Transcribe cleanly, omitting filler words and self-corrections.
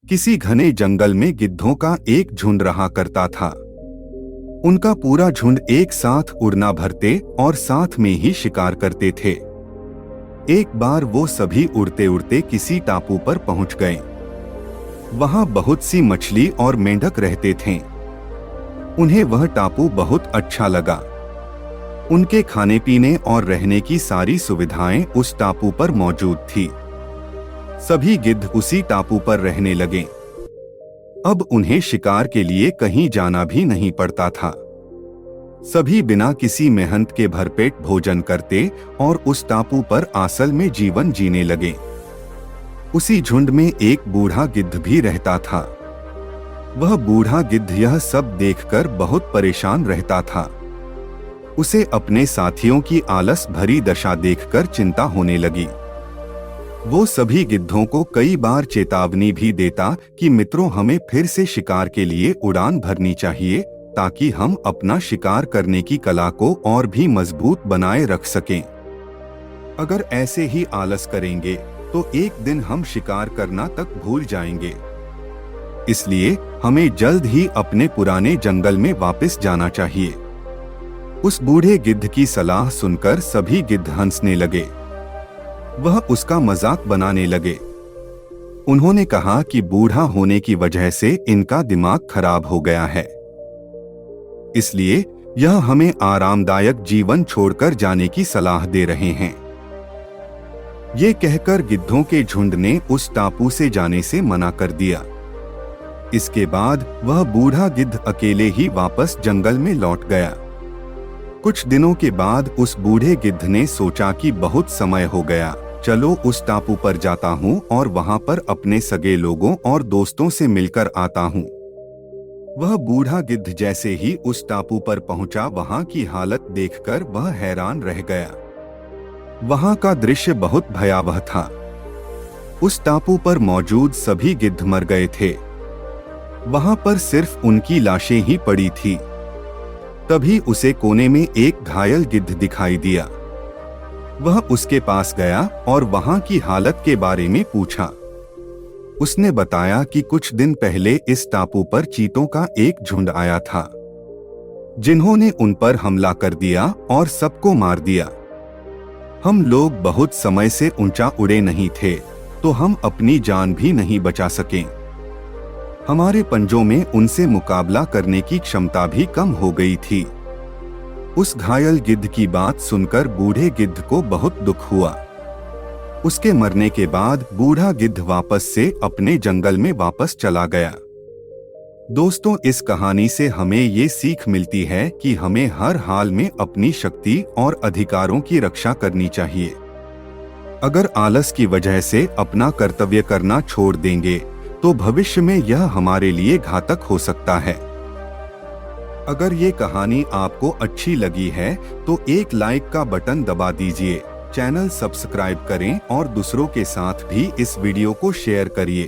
किसी घने जंगल में गिद्धों का एक झुंड रहा करता था। उनका पूरा झुंड एक साथ उड़ना भरते और साथ में ही शिकार करते थे। एक बार वो सभी उड़ते उड़ते किसी टापू पर पहुंच गए। वहां बहुत सी मछली और मेंढक रहते थे। उन्हें वह टापू बहुत अच्छा लगा। उनके खाने पीने और रहने की सारी सुविधाएं उस टापू पर मौजूद थी। सभी गिद्ध उसी टापू पर रहने लगे। अब उन्हें शिकार के लिए कहीं जाना भी नहीं पड़ता था। सभी बिना किसी मेहनत के भरपेट भोजन करते और उस टापू पर आसल में जीवन जीने लगे। उसी झुंड में एक बूढ़ा गिद्ध भी रहता था। वह बूढ़ा गिद्ध यह सब देखकर बहुत परेशान रहता था। उसे अपने साथियों की आलस भरी दशा देखकर चिंता होने लगी। वो सभी गिद्धों को कई बार चेतावनी भी देता कि मित्रों, हमें फिर से शिकार के लिए उड़ान भरनी चाहिए ताकि हम अपना शिकार करने की कला को और भी मजबूत बनाए रख सकें। अगर ऐसे ही आलस करेंगे तो एक दिन हम शिकार करना तक भूल जाएंगे। इसलिए हमें जल्द ही अपने पुराने जंगल में वापस जाना चाहिए। उस बूढ़े गिद्ध की सलाह सुनकर सभी गिद्ध हंसने लगे। वह उसका मजाक बनाने लगे। उन्होंने कहा कि बूढ़ा होने की वजह से इनका दिमाग खराब हो गया है, इसलिए यह हमें आरामदायक जीवन छोड़कर जाने की सलाह दे रहे हैं। ये कहकर गिद्धों के झुंड ने उस टापू से जाने से मना कर दिया। इसके बाद वह बूढ़ा गिद्ध अकेले ही वापस जंगल में लौट गया। कुछ दिनों के बाद उस बूढ़े गिद्ध ने सोचा कि बहुत समय हो गया, चलो उस टापू पर जाता हूँ और वहाँ पर अपने सगे लोगों और दोस्तों से मिलकर आता हूँ। वह बूढ़ा गिद्ध जैसे ही उस टापू पर पहुँचा, वहाँ की हालत देखकर वह हैरान रह गया। वहाँ का दृश्य बहुत भयावह था। उस टापू पर मौजूद सभी गिद्ध मर गए थे। वहाँ पर सिर्फ उनकी लाशें ही पड़ी थी। तभी उसे कोने में एक घायल गिद्ध दिखाई दिया। वह उसके पास गया और वहां की हालत के बारे में पूछा। उसने बताया कि कुछ दिन पहले इस टापू पर चीतों का एक झुंड आया था, जिन्होंने उन पर हमला कर दिया और सबको मार दिया। हम लोग बहुत समय से ऊंचा उड़े नहीं थे, तो हम अपनी जान भी नहीं बचा सके। हमारे पंजों में उनसे मुकाबला करने की क्षमता भी कम हो गई थी। उस घायल गिद्ध की बात सुनकर बूढ़े गिद्ध को बहुत दुख हुआ। उसके मरने के बाद बूढ़ा गिद्ध वापस से अपने जंगल में वापस चला गया। दोस्तों, इस कहानी से हमें ये सीख मिलती है कि हमें हर हाल में अपनी शक्ति और अधिकारों की रक्षा करनी चाहिए। अगर आलस की वजह से अपना कर्तव्य करना छोड़ देंगे तो भविष्य में यह हमारे लिए घातक हो सकता है। अगर ये कहानी आपको अच्छी लगी है तो एक लाइक का बटन दबा दीजिए, चैनल सब्सक्राइब करें और दूसरों के साथ भी इस वीडियो को शेयर करिए।